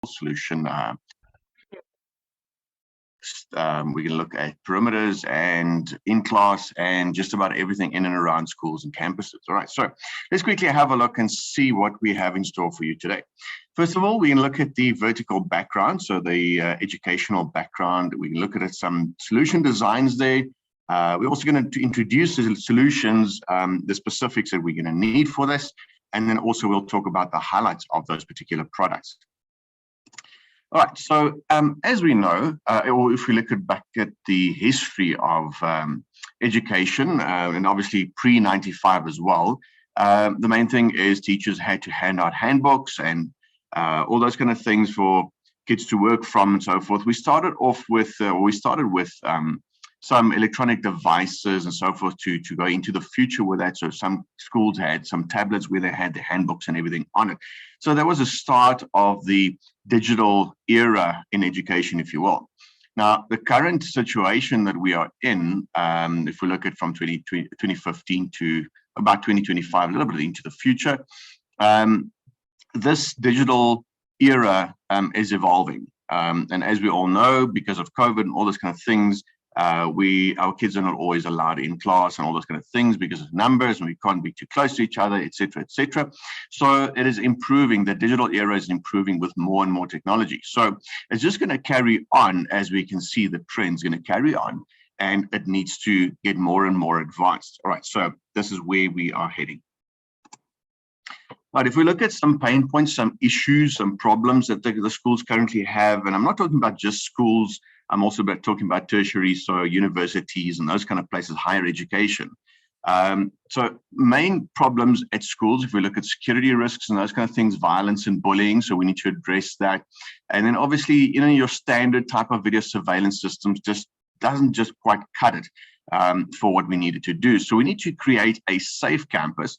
solution. We can look at perimeters and in-class and just about everything in and around schools and campuses. All right, so let's quickly have a look and see what we have in store for you today. First of all, we can look at the vertical background, so the educational background. We can look at some solution designs there. We're also going to introduce the solutions, the specifics that we're going to need for this, and then also we'll talk about the highlights of those particular products. All right, so as we know, or if we look back at the history of education, and obviously pre-95 as well, the main thing is teachers had to hand out handbooks and all those kind of things for kids to work from and so forth. We started off with, some electronic devices and so forth to go into the future with that. So some schools had some tablets where they had the handbooks and everything on it. So that was a start of the digital era in education, if you will. Now, the current situation that we are in, if we look at from 2015 to about 2025, a little bit into the future, this digital era is evolving. And as we all know, because of COVID and all those kind of things, our kids are not always allowed in class and all those kind of things because of numbers, and we can't be too close to each other, etc., etc. So it is improving. The digital era is improving with more and more technology. So it's just going to carry on, as we can see the trend's going to carry on, and it needs to get more and more advanced. All right, so this is where we are heading. But if we look at some pain points, some issues, some problems that the schools currently have, and I'm not talking about just schools, I'm also talking about tertiary, so universities and those kind of places, higher education. So main problems at schools, if we look at security risks and those kind of things, violence and bullying, so we need to address that. And then obviously, your standard type of video surveillance systems doesn't quite cut it for what we needed to do. So we need to create a safe campus,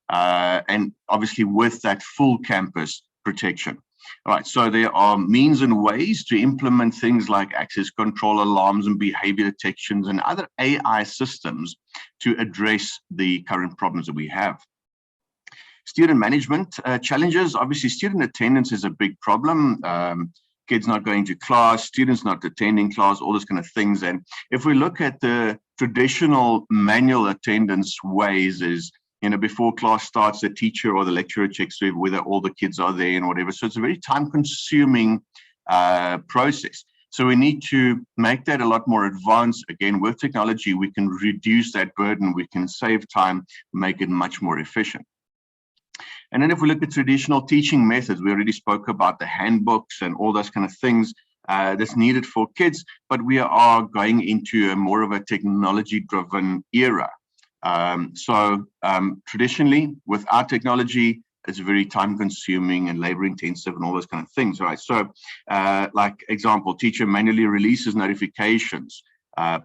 and obviously with that full campus protection. All right, so there are means and ways to implement things like access control, alarms and behavior detections and other AI systems to address the current problems that we have. Student management challenges. Obviously, student attendance is a big problem. Kids not going to class, students not attending class, all those kind of things. And if we look at the traditional manual attendance ways is, before class starts, the teacher or the lecturer checks whether all the kids are there and whatever. So it's a very time-consuming process. So we need to make that a lot more advanced. Again, with technology, we can reduce that burden, we can save time, make it much more efficient. And then if we look at traditional teaching methods, we already spoke about the handbooks and all those kind of things that's needed for kids, but we are going into more of a technology-driven era. Traditionally, without technology, it's very time-consuming and labor-intensive and all those kind of things, right? So, like example, teacher manually releases notifications,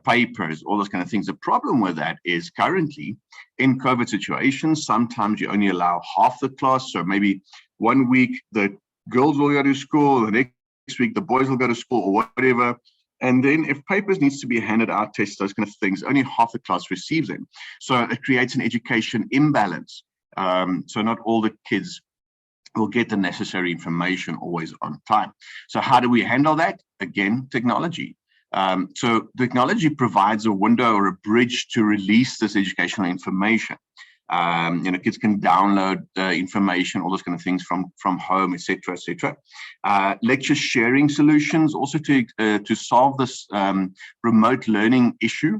papers, all those kind of things. The problem with that is currently in COVID situations, sometimes you only allow half the class. So maybe 1 week the girls will go to school, the next week the boys will go to school or whatever. And then if papers needs to be handed out, tests, those kind of things, only half the class receives them. So it creates an education imbalance. So not all the kids will get the necessary information always on time. So how do we handle that? Again, technology. So technology provides a window or a bridge to release this educational information. Kids can download information, all those kind of things from home, etc., etc. Lecture sharing solutions also to solve this remote learning issue,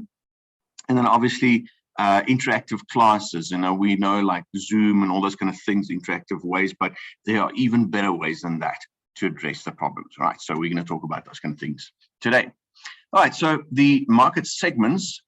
and then obviously interactive classes. We know like Zoom and all those kind of things, interactive ways, but there are even better ways than that to address the problems. Right. So we're going to talk about those kind of things today. All right. So the market segments.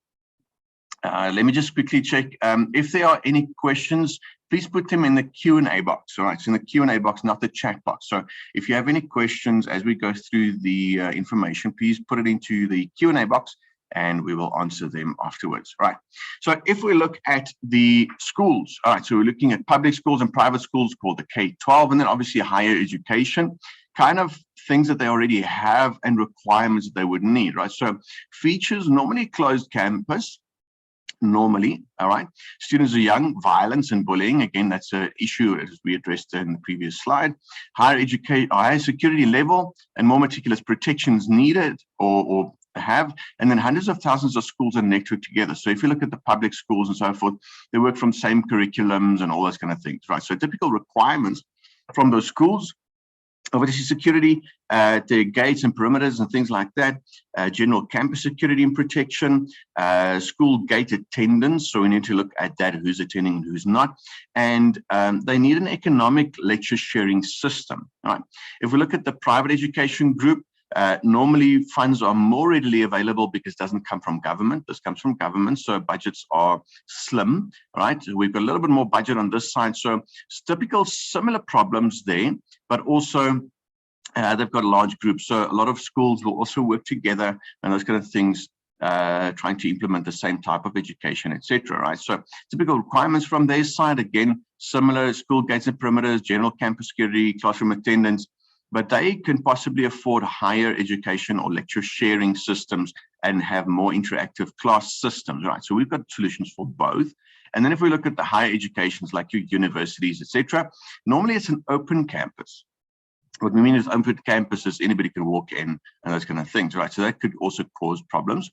Let me just quickly check. If there are any questions, please put them in the Q&A box. All right, so in the Q&A box, not the chat box. So if you have any questions as we go through the information, please put it into the Q&A box and we will answer them afterwards. All right, so if we look at the schools, all right, so we're looking at public schools and private schools called the K-12, and then obviously higher education, kind of things that they already have and requirements that they would need, right? So features normally closed campus, normally, all right? Students are young, violence and bullying, again, that's an issue as we addressed in the previous slide. Higher security level and more meticulous protections needed or have, and then hundreds of thousands of schools are networked together. So if you look at the public schools and so forth, they work from same curriculums and all those kind of things, right? So typical requirements from those schools: obviously security, the gates and perimeters and things like that, general campus security and protection, school gate attendance. So we need to look at that, who's attending and who's not. And they need an economic lecture sharing system. All right. If we look at the private education group, normally funds are more readily available because it doesn't come from government. This comes from government, so budgets are slim, right? We've got a little bit more budget on this side, so it's typical similar problems there, but also they've got a large group, so a lot of schools will also work together and those kind of things, trying to implement the same type of education, etc. Right? So typical requirements from their side, again, similar: school gates and perimeters, general campus security, classroom attendance, but they can possibly afford higher education or lecture sharing systems and have more interactive class systems, right? So we've got solutions for both. And then if we look at the higher educations like your universities, etc., normally it's an open campus. What we mean is open campus is anybody can walk in and those kind of things, right? So that could also cause problems.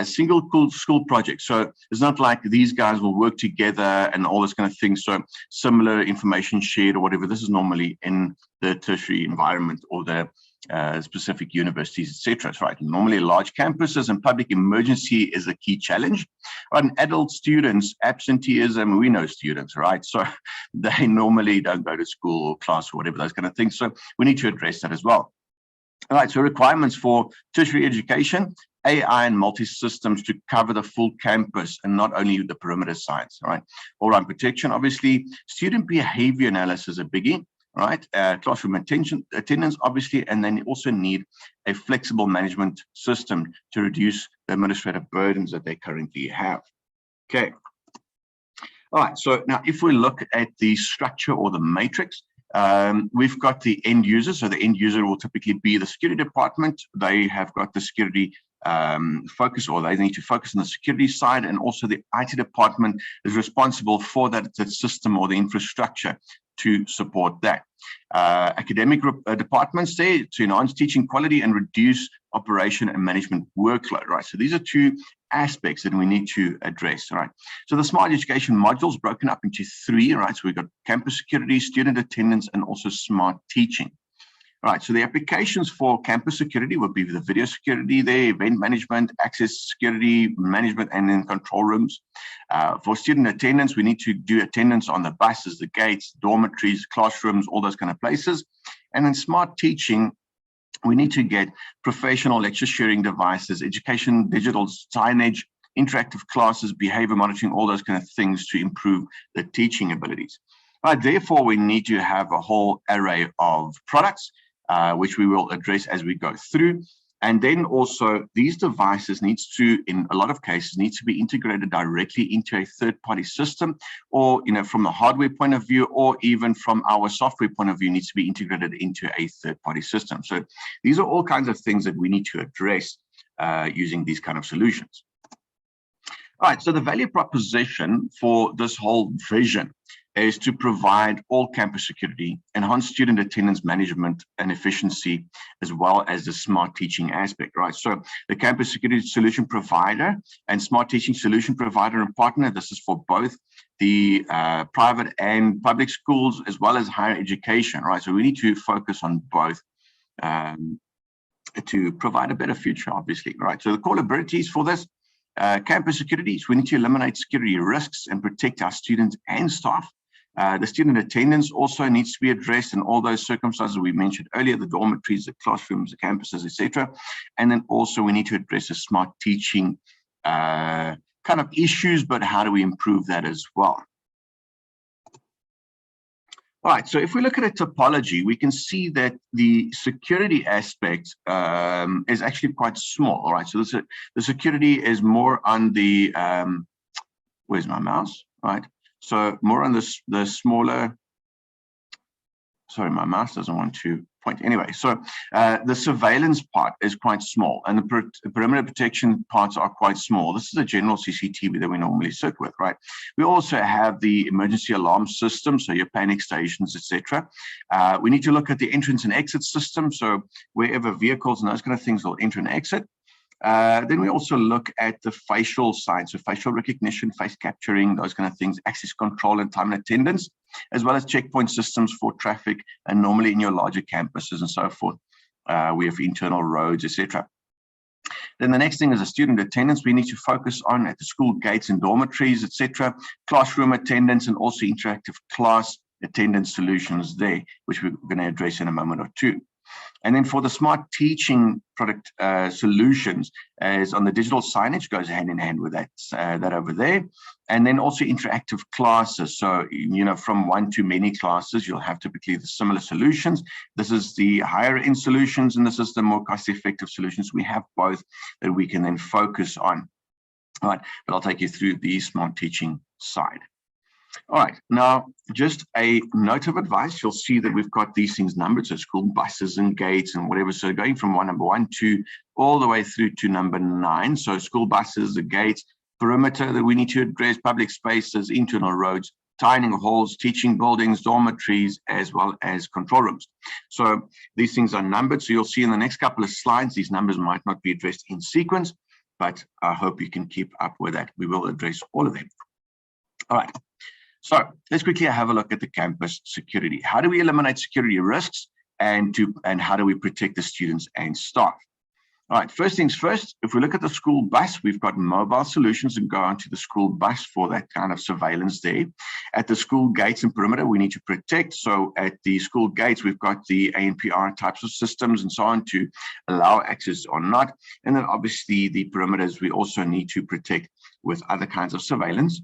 Single school projects. So it's not like these guys will work together and all this kind of thing. So similar information shared or whatever. This is normally in the tertiary environment or the specific universities, etc. Right. Normally large campuses and public emergency is a key challenge. On adult students, absenteeism, we know students, right? So they normally don't go to school or class or whatever, those kind of things. So we need to address that as well. All right, so requirements for tertiary education: AI and multi-systems to cover the full campus and not only the perimeter sites, all right? All-round protection, obviously. Student behavior analysis is a biggie, right? Classroom attendance, obviously, and then you also need a flexible management system to reduce the administrative burdens that they currently have. Okay. All right, so now if we look at the structure or the matrix, we've got the end user. So the end user will typically be the security department. They have got the security focus, or they need to focus on the security side, and also the IT department is responsible for that system or the infrastructure to support that. Academic departments there to enhance teaching quality and reduce operation and management workload, right? So these are two aspects that we need to address, right? So the smart education module is broken up into three, right? So we've got campus security, student attendance, and also smart teaching. All right, so the applications for campus security would be the video security there, event management, access security management, and then control rooms. For student attendance, we need to do attendance on the buses, the gates, dormitories, classrooms, all those kind of places. And then smart teaching, we need to get professional lecture sharing devices, education, digital signage, interactive classes, behavior monitoring, all those kind of things to improve the teaching abilities. All right, therefore, we need to have a whole array of products, which we will address as we go through. And then also these devices needs to, in a lot of cases, needs to be integrated directly into a third-party system, or, you know, from a hardware point of view, or even from our software point of view, needs to be integrated into a third-party system. So these are all kinds of things that we need to address using these kind of solutions. All right, so the value proposition for this whole vision is to provide all campus security, enhance student attendance management and efficiency, as well as the smart teaching aspect, right? So the campus security solution provider and smart teaching solution provider and partner, this is for both the private and public schools, as well as higher education, right? So we need to focus on both to provide a better future, obviously, right? So the core abilities for this, campus security, so we need to eliminate security risks and protect our students and staff. The student attendance also needs to be addressed in all those circumstances we mentioned earlier, the dormitories, the classrooms, the campuses, etc. And then also we need to address the smart teaching kind of issues, but how do we improve that as well? All right, so if we look at a topology, we can see that the security aspect is actually quite small. All right, so the security is more on the, where's my mouse, right? So more on the smaller, sorry, my mouse doesn't want to point. Anyway, so the surveillance part is quite small, and the perimeter protection parts are quite small. This is a general CCTV that we normally sit with, right? We also have the emergency alarm system, so your panic stations, etc. We need to look at the entrance and exit system, so wherever vehicles and those kind of things will enter and exit. Then we also look at the facial side, so facial recognition, face capturing, those kind of things, access control and time and attendance, as well as checkpoint systems for traffic, and normally in your larger campuses and so forth. We have internal roads, etc. Then the next thing is a student attendance. We need to focus on at the school gates and dormitories, etc. Classroom attendance, and also interactive class attendance solutions there, which we're going to address in a moment or two. And then for the smart teaching product solutions, as on the digital signage, goes hand in hand with that, that over there. And then also interactive classes. So, you know, from one to many classes, you'll have typically the similar solutions. This is the higher end solutions, and this is the more cost-effective solutions. We have both that we can then focus on. All right, but I'll take you through the smart teaching side. All right, now just a note of advice. You'll see that we've got these things numbered, so school buses and gates and whatever. So going from number 1 to all the way through to number 9. So school buses, the gates, perimeter that we need to address, public spaces, internal roads, dining halls, teaching buildings, dormitories, as well as control rooms. So these things are numbered. So you'll see in the next couple of slides, these numbers might not be addressed in sequence, but I hope you can keep up with that. We will address all of them. All right. So let's quickly have a look at the campus security. How do we eliminate security risks, and how do we protect the students and staff? All right, first things first, if we look at the school bus, we've got mobile solutions and go onto the school bus for that kind of surveillance there. At the school gates and perimeter, we need to protect. So at the school gates, we've got the ANPR types of systems and so on to allow access or not. And then obviously the perimeters, we also need to protect with other kinds of surveillance.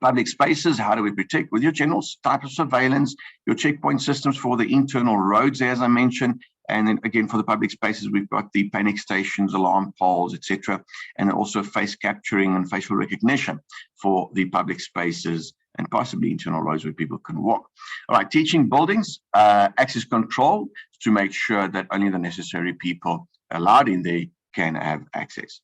Public spaces, how do we protect? With your general type of surveillance, your checkpoint systems for the internal roads, as I mentioned, and then again for the public spaces, we've got the panic stations, alarm poles, etc., and also face capturing and facial recognition for the public spaces and possibly internal roads where people can walk. All right, teaching buildings, access control to make sure that only the necessary people allowed in there can have access.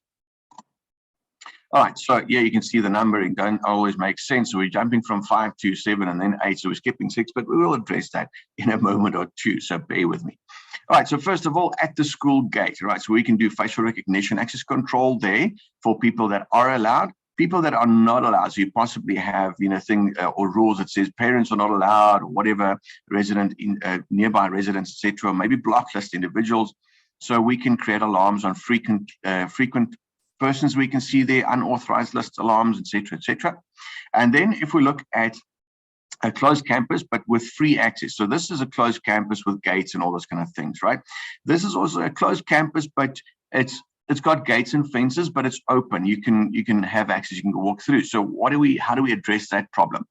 All right, so yeah, you can see the numbering don't always make sense. So we're jumping from 5 to 7 and then 8, so we're skipping 6, but we will address that in a moment or two, so bear with me. All right, so first of all, at the school gate, right, so we can do facial recognition, access control there for people that are allowed, people that are not allowed. So you possibly have, you know, or rules that says parents are not allowed, or whatever, resident in nearby residents, etc., maybe blocklist individuals. So we can create alarms on frequent persons we can see there, unauthorized list alarms, etc., etc. And then if we look at a closed campus, but with free access. So this is a closed campus with gates and all those kind of things, right? This is also a closed campus, but it's got gates and fences, but it's open. You can have access, you can walk through. So how do we address that problem?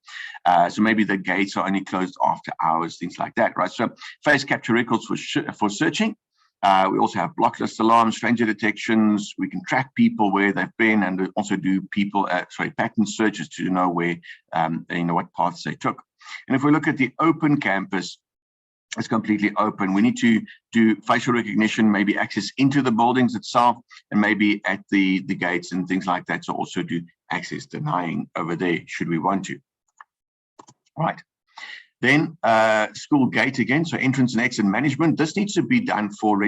So maybe the gates are only closed after hours, things like that, right? So face capture records for searching. We also have blocklist alarms, stranger detections. We can track people where they've been, and also do pattern searches to know where, what paths they took. And if we look at the open campus, it's completely open. We need to do facial recognition, maybe access into the buildings itself, and maybe at the gates and things like that. So also do access denying over there, should we want to. Right. Then school gate again, so entrance and exit management. This needs to be done for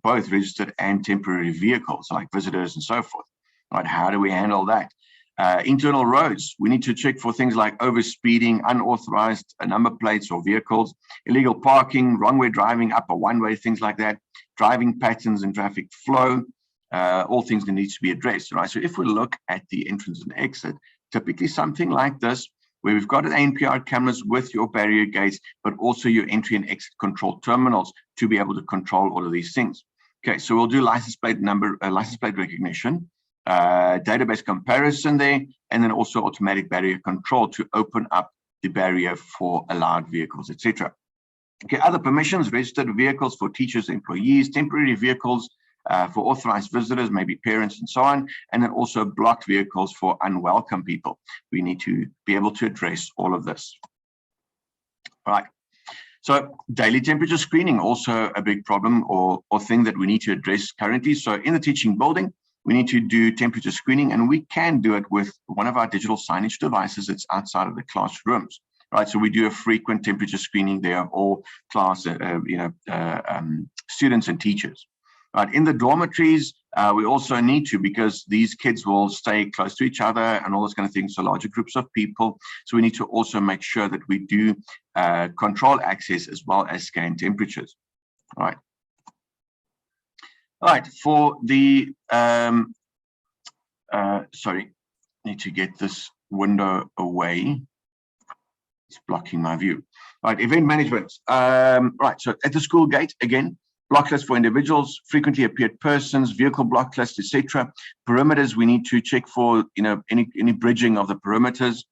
both registered and temporary vehicles, like visitors and so forth. Right, how do we handle that? Internal roads, we need to check for things like overspeeding, unauthorized number plates or vehicles, illegal parking, wrong way driving, up or one way, things like that, driving patterns and traffic flow, all things that need to be addressed, right? So if we look at the entrance and exit, typically something like this, where we've got an ANPR cameras with your barrier gates, but also your entry and exit control terminals to be able to control all of these things. Okay, so we'll do license plate recognition, database comparison there, and then also automatic barrier control to open up the barrier for allowed vehicles, etc. Okay, other permissions, registered vehicles for teachers, employees, temporary vehicles for authorized visitors, maybe parents and so on, and then also blocked vehicles for unwelcome people. We need to be able to address all of this. All right. So daily temperature screening, also a big problem or thing that we need to address currently. So in the teaching building, we need to do temperature screening, and we can do it with one of our digital signage devices that's outside of the classrooms, right? So we do a frequent temperature screening there of all class, students and teachers. Right, in the dormitories, we also need to, because these kids will stay close to each other and all those kind of things, so larger groups of people. So we need to also make sure that we do control access as well as scan temperatures. All right. All right, for the, sorry, need to get this window away. It's blocking my view. All right, event management. Right, so at the school gate, again, block lists for individuals, frequently appeared persons, vehicle block lists, etc. Perimeters, we need to check for any bridging of the perimeters.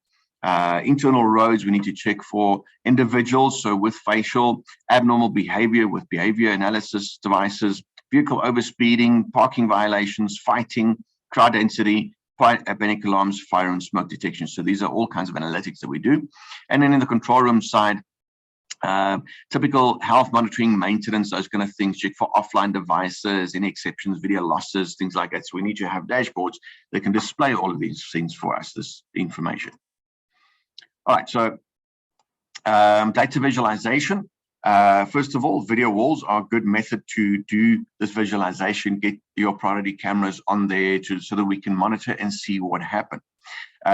Internal roads, we need to check for individuals, so with facial, abnormal behavior with behavior analysis devices, vehicle overspeeding, parking violations, fighting, crowd density, panic alarms, fire and smoke detection. So these are all kinds of analytics that we do. And then in the control room side, typical health monitoring, maintenance, those kind of things, check for offline devices, any exceptions, video losses, things like that. So we need to have dashboards that can display all of these things for us, this information. All right, so data visualization. First of all, video walls are a good method to do this visualization, get your priority cameras on there so that we can monitor and see what happened.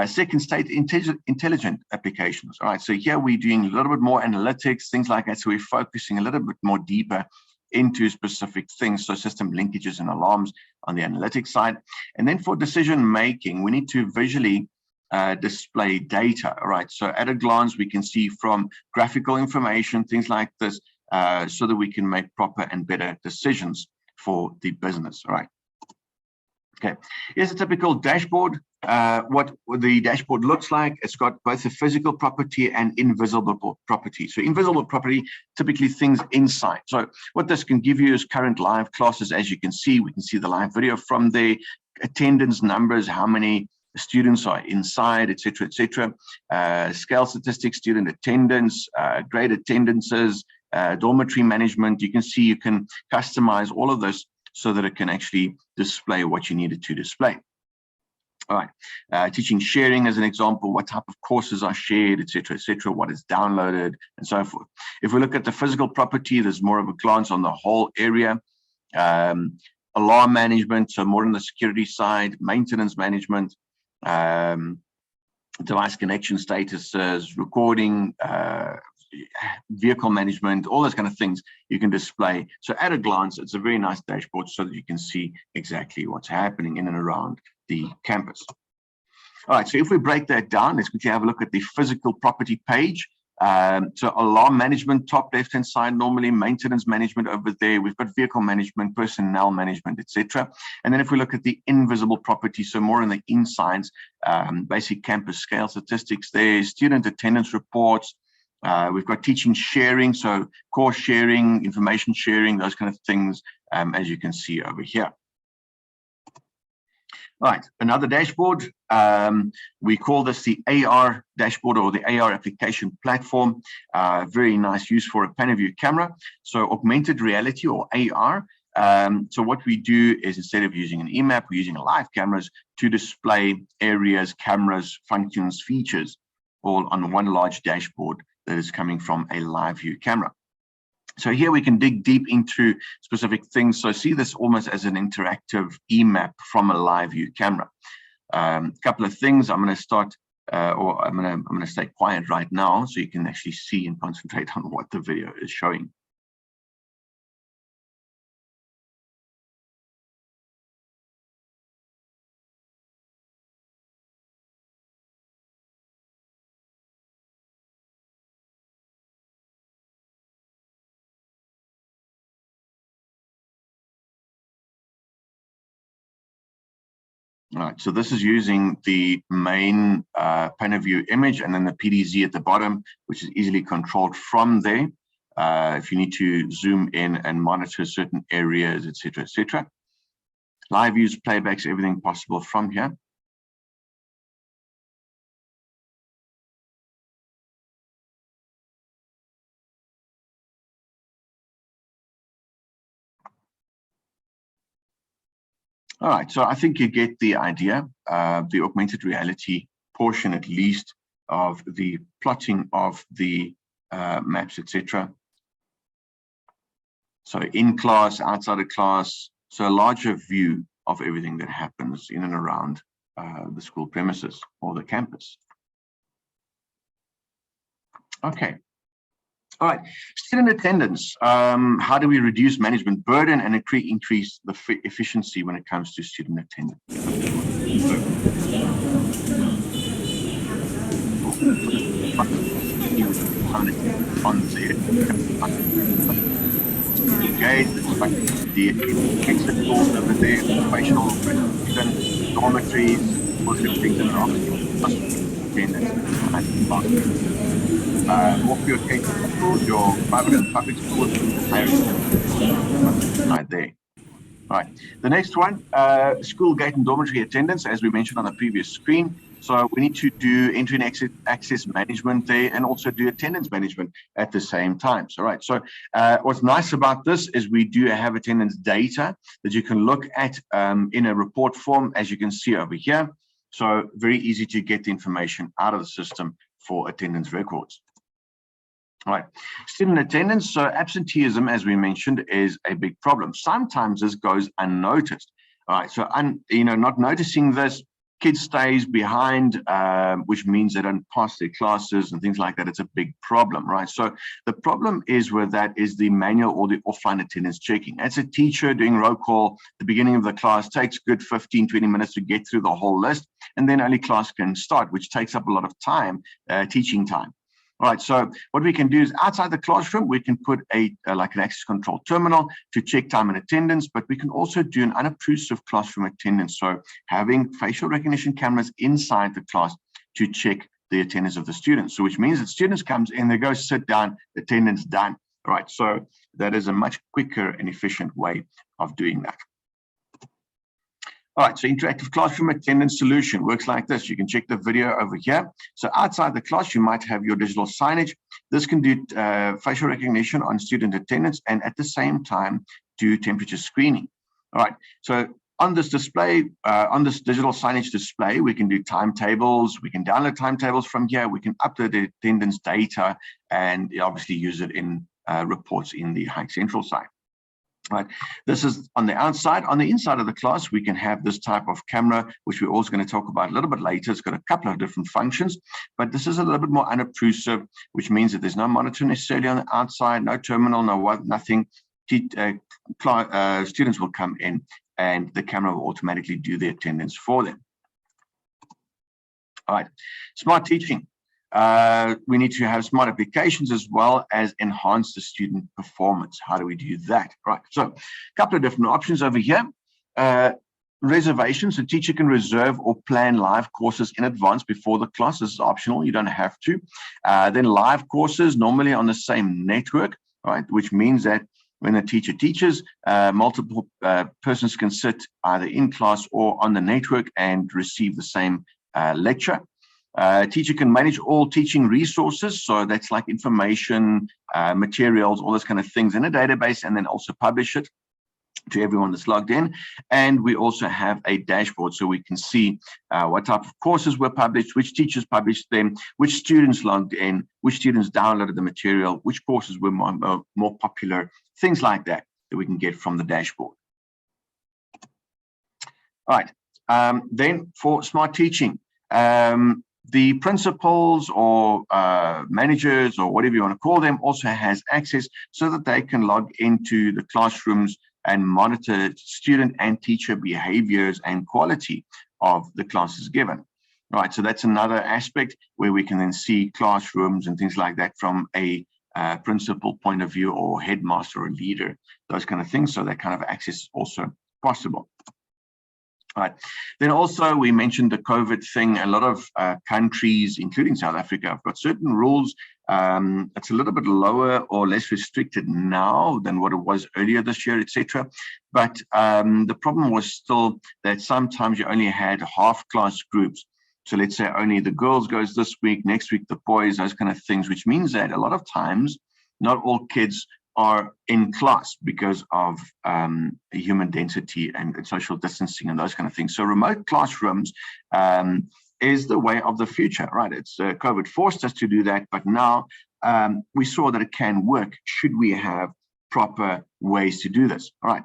Second state, intelligent applications. All right, so here we're doing a little bit more analytics, things like that. So we're focusing a little bit more deeper into specific things, so system linkages and alarms on the analytics side. And then for decision making, we need to visually display data. All right, so at a glance, we can see from graphical information, things like this, so that we can make proper and better decisions for the business. All right. Okay, here's a typical dashboard. What the dashboard looks like, it's got both a physical property and invisible property. So invisible property, typically things inside. So what this can give you is current live classes. As you can see, we can see the live video from there, attendance numbers, how many students are inside, etc., etc. Scale statistics, student attendance, grade attendances, dormitory management. You can see you can customize all of this so that it can actually display what you need it to display. All right, teaching sharing as an example, what type of courses are shared, etc., etc., what is downloaded, and so forth. If we look at the physical property, there's more of a glance on the whole area. Alarm management, so more on the security side, maintenance management, device connection statuses, recording, vehicle management, all those kind of things you can display. So at a glance, it's a very nice dashboard so that you can see exactly what's happening in and around the campus. All right, so if we break that down, let's quickly have a look at the physical property page. So alarm management, top left-hand side, normally maintenance management over there. We've got vehicle management, personnel management, etc. And then if we look at the invisible property, so more on the insides, basic campus scale statistics there, student attendance reports. We've got teaching sharing, so course sharing, information sharing, those kind of things, as you can see over here. Right, another dashboard. We call this the AR dashboard or the AR application platform. Very nice use for a panel view camera. So augmented reality or AR. So what we do is instead of using an EMAP, we're using live cameras to display areas, cameras, functions, features, all on one large dashboard that is coming from a live view camera. So here we can dig deep into specific things. So see this almost as an interactive EMAP from a live view camera. Couple of things. I'm going to start, or I'm going to stay quiet right now so you can actually see and concentrate on what the video is showing. All right, so this is using the main panel view image and then the PDZ at the bottom, which is easily controlled from there. If you need to zoom in and monitor certain areas, etc., etc. Live views, playbacks, everything possible from here. All right, so I think you get the idea, the augmented reality portion at least of the plotting of the maps, etc. So in class, outside of class, so a larger view of everything that happens in and around the school premises or the campus. Okay. All right, student attendance. How do we reduce management burden and increase the efficiency when it comes to student attendance? On the exit doors over there, facial recognition, dormitories, things, and obviously attendance. More for your K schools, your private and public schools, right there. Right. The next one, school gate and dormitory attendance, as we mentioned on the previous screen. So we need to do entry and exit access management there and also do attendance management at the same time. So, right. So what's nice about this is we do have attendance data that you can look at in a report form, as you can see over here. So very easy to get the information out of the system for attendance records. All right, student attendance. So absenteeism, as we mentioned, is a big problem. Sometimes this goes unnoticed. All right, so not noticing this, kid stays behind, which means they don't pass their classes and things like that. It's a big problem, right? So the problem is with that is the manual or the offline attendance checking. As a teacher doing roll call, the beginning of the class takes good 15, 20 minutes to get through the whole list, and then only class can start, which takes up a lot of time, teaching time. All right, so what we can do is outside the classroom, we can put like an access control terminal to check time and attendance, but we can also do an unobtrusive classroom attendance. So having facial recognition cameras inside the class to check the attendance of the students. So which means that students comes in, they go sit down, attendance done. All right, so that is a much quicker and efficient way of doing that. All right, so interactive classroom attendance solution works like this. You can check the video over here. So outside the class, you might have your digital signage. This can do facial recognition on student attendance and at the same time do temperature screening. All right, so on this display, on this digital signage display, we can do timetables. We can download timetables from here. We can upload the attendance data and obviously use it in reports in the Hike Central site. Right. This is on the outside. On the inside of the class, we can have this type of camera, which we're also going to talk about a little bit later. It's got a couple of different functions, but this is a little bit more unobtrusive, which means that there's no monitor necessarily on the outside, no terminal, nothing. Students will come in and the camera will automatically do the attendance for them. All right, smart teaching. We need to have smart applications as well as enhance the student performance. How do we do that? Right, so a couple of different options over here. Reservations, a teacher can reserve or plan live courses in advance before the class. This is optional, you don't have to. Then live courses, normally on the same network, right, which means that when a teacher teaches, multiple persons can sit either in class or on the network and receive the same lecture. Teacher can manage all teaching resources, so that's like information, materials, all those kind of things in a database, and then also publish it to everyone that's logged in. And we also have a dashboard, so we can see what type of courses were published, which teachers published them, which students logged in, which students downloaded the material, which courses were more popular, things like that we can get from the dashboard. All right, then for smart teaching, the principals or managers or whatever you want to call them also has access so that they can log into the classrooms and monitor student and teacher behaviors and quality of the classes given. Right, so that's another aspect where we can then see classrooms and things like that from a principal point of view or headmaster or leader, those kind of things. So that kind of access is also possible. Right. Then also we mentioned the COVID thing. A lot of countries, including South Africa, have got certain rules. It's a little bit lower or less restricted now than what it was earlier this year, etc. But the problem was still that sometimes you only had half class groups. So let's say only the girls goes this week, next week the boys, those kind of things, which means that a lot of times not all kids are in class because of human density and social distancing and those kind of things. So remote classrooms is the way of the future, right? It's COVID forced us to do that, but now we saw that it can work should we have proper ways to do this. All right.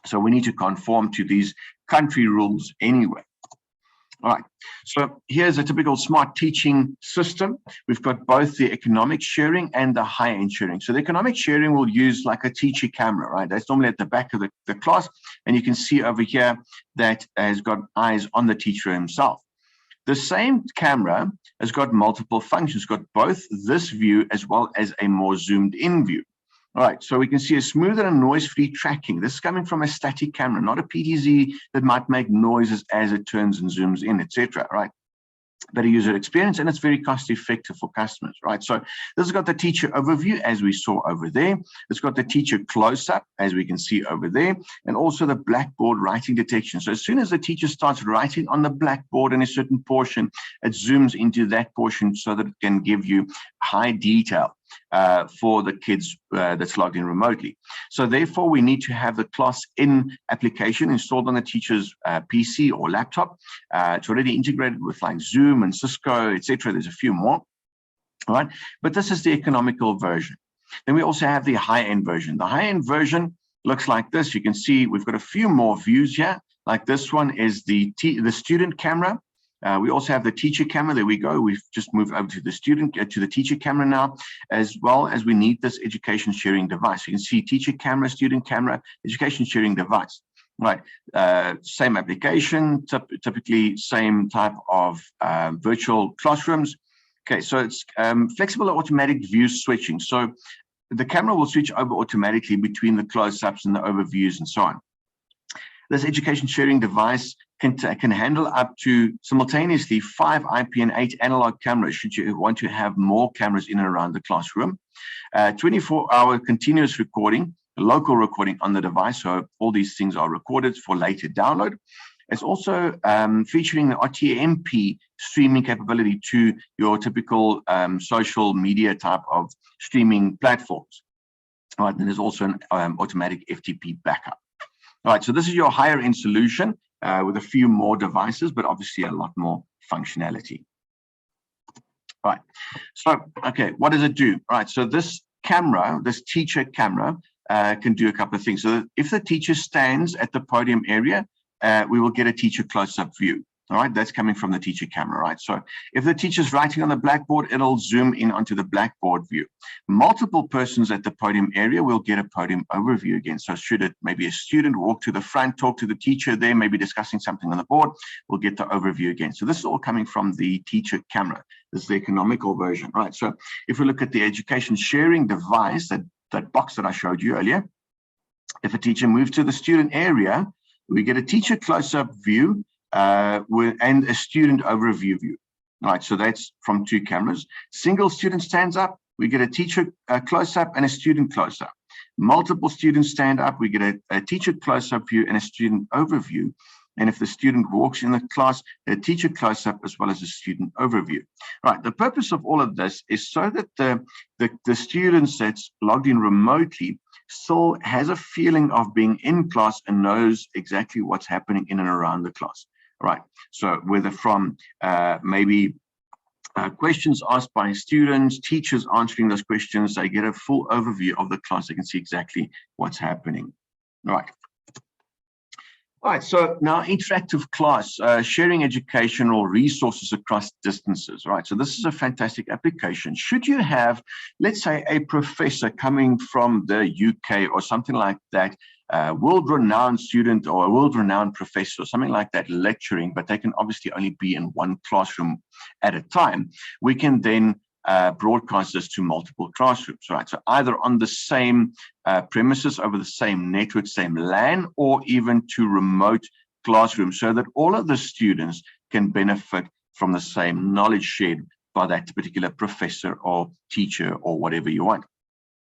So we need to conform to these country rules anyway. All right, so here's a typical smart teaching system. We've got both the economic sharing and the high-end sharing. So the economic sharing will use like a teacher camera, right? That's normally at the back of the class. And you can see over here that has got eyes on the teacher himself. The same camera has got multiple functions, got both this view as well as a more zoomed in view. All right, so we can see a smoother and noise-free tracking. This is coming from a static camera, not a PTZ that might make noises as it turns and zooms in, etc. Right? Better user experience, and it's very cost-effective for customers, right? So this has got the teacher overview, as we saw over there. It's got the teacher close-up, as we can see over there, and also the blackboard writing detection. So as soon as the teacher starts writing on the blackboard in a certain portion, it zooms into that portion so that it can give you high detail for the kids that's logged in remotely. So therefore, we need to have the class in application installed on the teacher's PC or laptop. It's already integrated with like Zoom and Cisco, etc. There's a few more, all right? But this is the economical version. Then we also have the high-end version. The high-end version looks like this. You can see we've got a few more views here. Like this one is the student camera. We also have the teacher camera. There we go. We've just moved over to the student, to the teacher camera now, as well as we need this education sharing device. You can see teacher camera, student camera, education sharing device. Right. Same application, typically same type of virtual classrooms. Okay, so it's flexible automatic view switching. So the camera will switch over automatically between the close-ups and the overviews and so on. This education sharing device can handle up to simultaneously 5 IP and 8 analog cameras should you want to have more cameras in and around the classroom. 24-hour continuous recording, local recording on the device. So all these things are recorded for later download. It's also featuring the RTMP streaming capability to your typical social media type of streaming platforms. All right, and there's also an automatic FTP backup. All right, so this is your higher end solution with a few more devices, but obviously a lot more functionality. All right, so, okay, what does it do? All right, so this camera, this teacher camera, can do a couple of things. So if the teacher stands at the podium area, we will get a teacher close-up view. All right, that's coming from the teacher camera, right? So if the teacher's writing on the blackboard, it'll zoom in onto the blackboard view. Multiple persons at the podium area will get a podium overview again. So should it maybe a student walk to the front, talk to the teacher there, maybe discussing something on the board, we'll get the overview again. So this is all coming from the teacher camera. This is the economical version, right? So if we look at the education sharing device, that box that I showed you earlier, if a teacher moves to the student area, we get a teacher close-up view and a student overview view. All right, so that's from 2 cameras. Single student stands up, we get a teacher close-up and a student close-up. Multiple students stand up, we get a teacher close-up view and a student overview. And if the student walks in the class, a teacher close-up as well as a student overview. Right, the purpose of all of this is so that the students that's logged in remotely still has a feeling of being in class and knows exactly what's happening in and around the class. Right, so whether from maybe questions asked by students, teachers answering those questions, they get a full overview of the class. They can see exactly what's happening. Right. All right, so now interactive class, sharing educational resources across distances, right? So this is a fantastic application. Should you have, let's say, a professor coming from the UK or something like that, world-renowned student or a world-renowned professor, something like that lecturing, but they can obviously only be in one classroom at a time, we can then broadcast this to multiple classrooms, right? So either on the same premises, over the same network, same LAN, or even to remote classrooms so that all of the students can benefit from the same knowledge shared by that particular professor or teacher or whatever you want.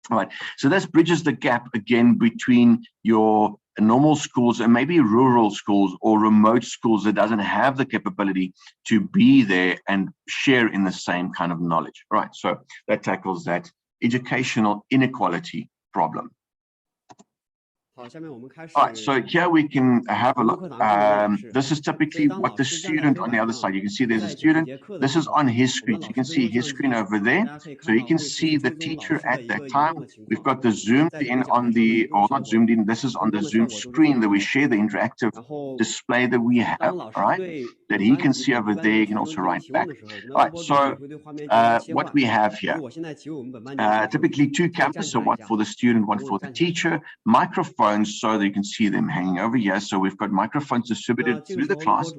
All right, so this bridges the gap again between your normal schools and maybe rural schools or remote schools that doesn't have the capability to be there and share in the same kind of knowledge. Right, so that tackles that educational inequality problem. All right, so here we can have a look. This is typically what the student on the other side, you can see there's a student. This is on his screen. So you can see his screen over there. So you can see the teacher at that time. We've got the zoomed in on the, or not zoomed in, this is on the Zoom screen that we share, the interactive display that we have, all right, that he can see over there. You can also write back. All right, so what we have here, typically two cameras, so one for the student, one for the teacher, microphones so that you can see them hanging over here. So we've got microphones distributed through the class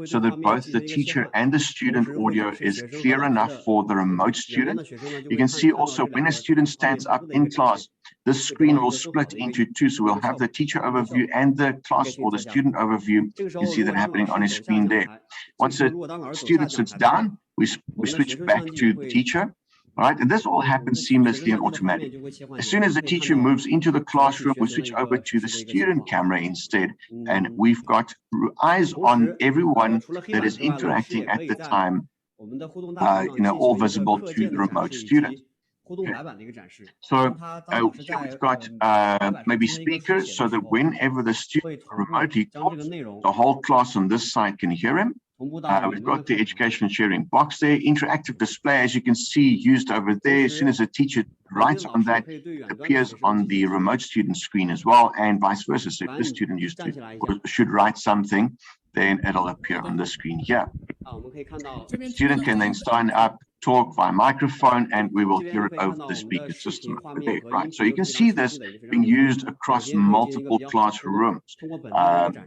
so that both the teacher and the student audio is clear enough for the remote student. You can see also when a student stands up in class, this screen will split into two. So we'll have the teacher overview and the class or the student overview. You can see that happening on his screen there. Once the student sits down, we switch back to the teacher. All right, and this all happens seamlessly and automatically. As soon as the teacher moves into the classroom, we switch over to the student camera instead, and we've got eyes on everyone that is interacting at the time, all visible to the remote student. Okay. So here we've got maybe speakers so that whenever the student remotely talks, the whole class on this side can hear him. We've got the education sharing box there, interactive display, as you can see, used over there. As soon as a teacher writes on that, it appears on the remote student screen as well, and vice versa. So if the student should write something, then it'll appear on the screen here. The student can then stand up, talk via microphone, and we will hear it over the speaker system over there, right? So you can see this being used across multiple classrooms.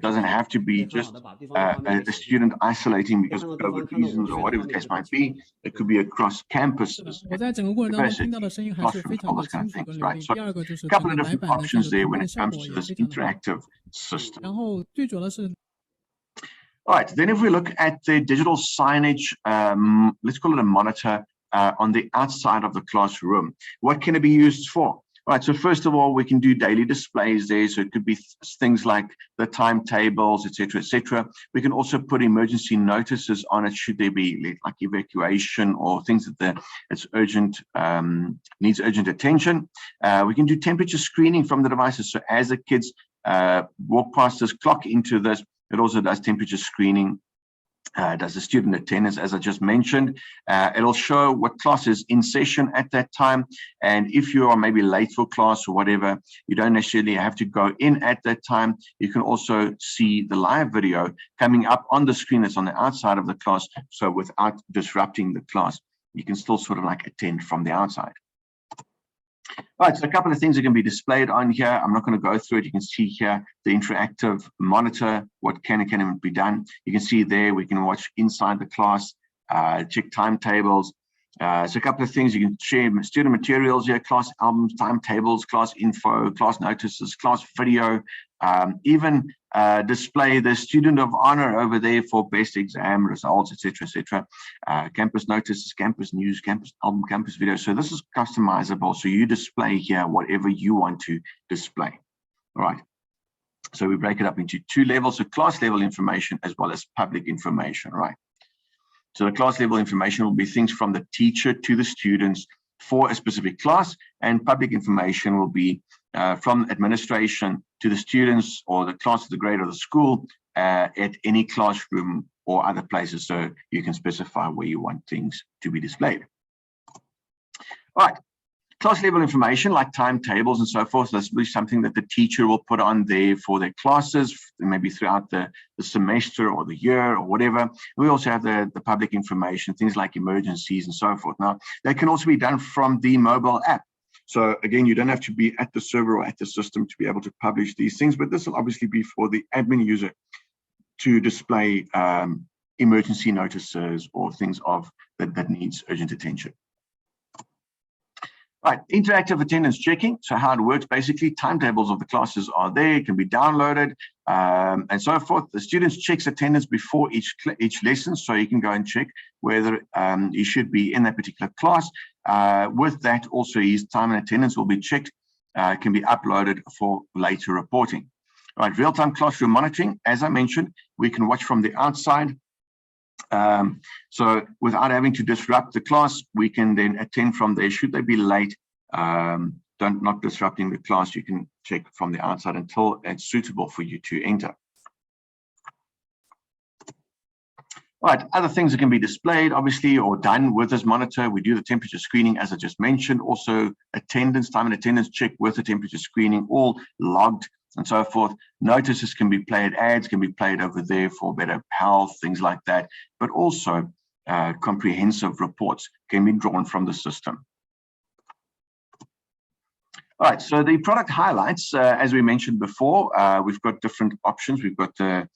Doesn't have to be just a student isolating because of COVID reasons or whatever the case might be. It could be across campuses, classrooms, all those kind of things, right? So a couple of different options there when it comes to this interactive system. All right, then if we look at the digital signage, let's call it a monitor on the outside of the classroom, what can it be used for? All right, so first of all, we can do daily displays there. So it could be things like the timetables, et cetera, et cetera. We can also put emergency notices on it should there be like evacuation or things that it's urgent, needs urgent attention. We can do temperature screening from the devices. So as the kids walk past this, clock into this, it also does temperature screening, does the student attendance, as I just mentioned. It'll show what class is in session at that time. And if you are maybe late for class or whatever, you don't necessarily have to go in at that time. You can also see the live video coming up on the screen that's on the outside of the class. So without disrupting the class, you can still sort of like attend from the outside. All right, so a couple of things that can be displayed on here. I'm not going to go through it. You can see here the interactive monitor, what can and cannot be done. You can see there we can watch inside the class, check timetables. So a couple of things you can share: student materials here, class albums, timetables, class info, class notices, class video, even display the student of honor over there for best exam results, etc., etc. Campus notices, campus news, campus album, campus video. So this is customizable. So you display here whatever you want to display. All right. So we break it up into two levels: so class level information as well as public information. Right. So the class level information will be things from the teacher to the students for a specific class, and public information will be from administration to the students or the class of the grade or the school at any classroom or other places. So you can specify where you want things to be displayed. All right. Class level information like timetables and so forth, that's really something that the teacher will put on there for their classes, maybe throughout the semester or the year or whatever. We also have the public information, things like emergencies and so forth. Now, that can also be done from the mobile app. So again, you don't have to be at the server or at the system to be able to publish these things, but this will obviously be for the admin user to display emergency notices or things of that needs urgent attention. Right, interactive attendance checking. So how it works, basically, timetables of the classes are there, can be downloaded, and so forth. The students checks attendance before each lesson, so you can go and check whether he should be in that particular class. With that, also his time and attendance will be checked, can be uploaded for later reporting. All right, real-time classroom monitoring. As I mentioned, we can watch from the outside. So without having to disrupt the class, we can then attend from there. Should they be late, not disrupting the class. You can check from the outside until it's suitable for you to enter. Right, other things that can be displayed, obviously, or done with this monitor. We do the temperature screening, as I just mentioned. Also, attendance, time and attendance check with the temperature screening, all logged and so forth. Notices can be played, ads can be played over there for better health, things like that. But also, comprehensive reports can be drawn from the system. All right, so the product highlights, as we mentioned before, we've got different options. We've got the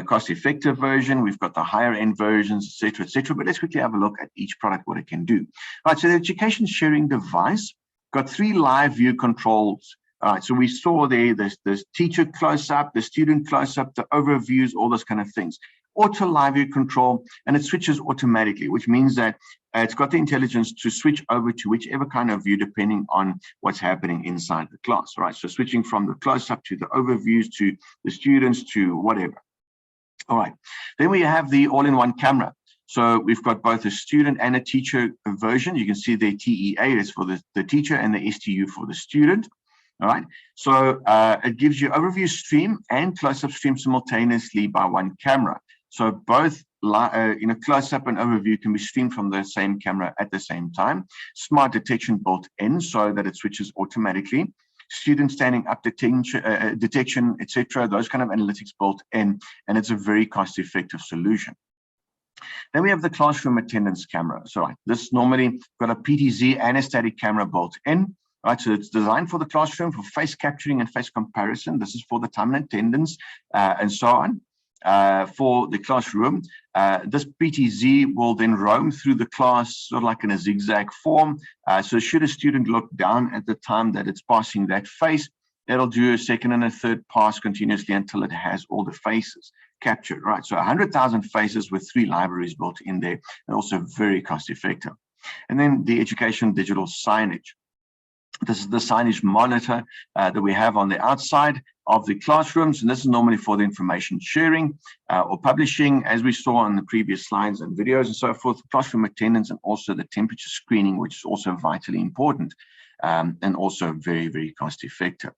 cost-effective version, we've got the higher-end versions, et cetera, but let's quickly have a look at each product, what it can do. All right, so the education sharing device got 3 live view controls. All right, so we saw there, there's teacher close-up, the student close-up, the overviews, all those kind of things. Auto live view control, and it switches automatically, which means that it's got the intelligence to switch over to whichever kind of view depending on what's happening inside the class, right? So switching from the close-up to the overviews to the students to whatever. All right, then we have the all-in-one camera. So we've got both a student and a teacher version. You can see the TEA is for the teacher and the STU for the student. All right, so it gives you overview stream and close-up stream simultaneously by one camera. So both close-up and overview can be streamed from the same camera at the same time. Smart detection built in so that it switches automatically. Student standing up detection, etc. Those kind of analytics built in, and it's a very cost-effective solution. Then we have the classroom attendance camera. So right, this normally got a PTZ and a static camera built in. Right, so it's designed for the classroom for face capturing and face comparison. This is for the time and attendance and so on. For the classroom, this PTZ will then roam through the class sort of like in a zigzag form. So should a student look down at the time that it's passing that face, it'll do a second and a third pass continuously until it has all the faces captured, right? So 100,000 faces with 3 libraries built in there, and also very cost effective. And then the education digital signage. This is the signage monitor that we have on the outside of the classrooms, and this is normally for the information sharing or publishing, as we saw on the previous slides and videos and so forth, classroom attendance, and also the temperature screening, which is also vitally important and also very, very cost effective.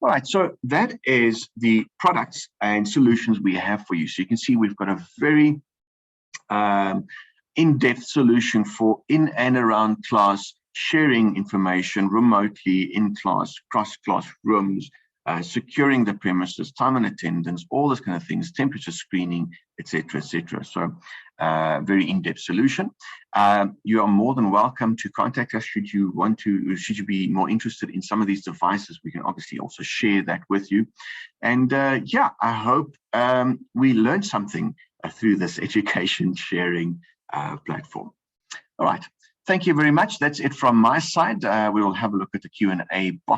All right, so that is the products and solutions we have for you. So you can see we've got a very in-depth solution for in and around class, sharing information remotely in class, cross-class rooms, securing the premises, time and attendance, all those kind of things, temperature screening, etc., etc. So very in-depth solution. You are more than welcome to contact us should you want to, should you be more interested in some of these devices. We can obviously also share that with you. And yeah, I hope we learned something through this education sharing platform. All right. Thank you very much. That's it from my side. We will have a look at the Q&A box.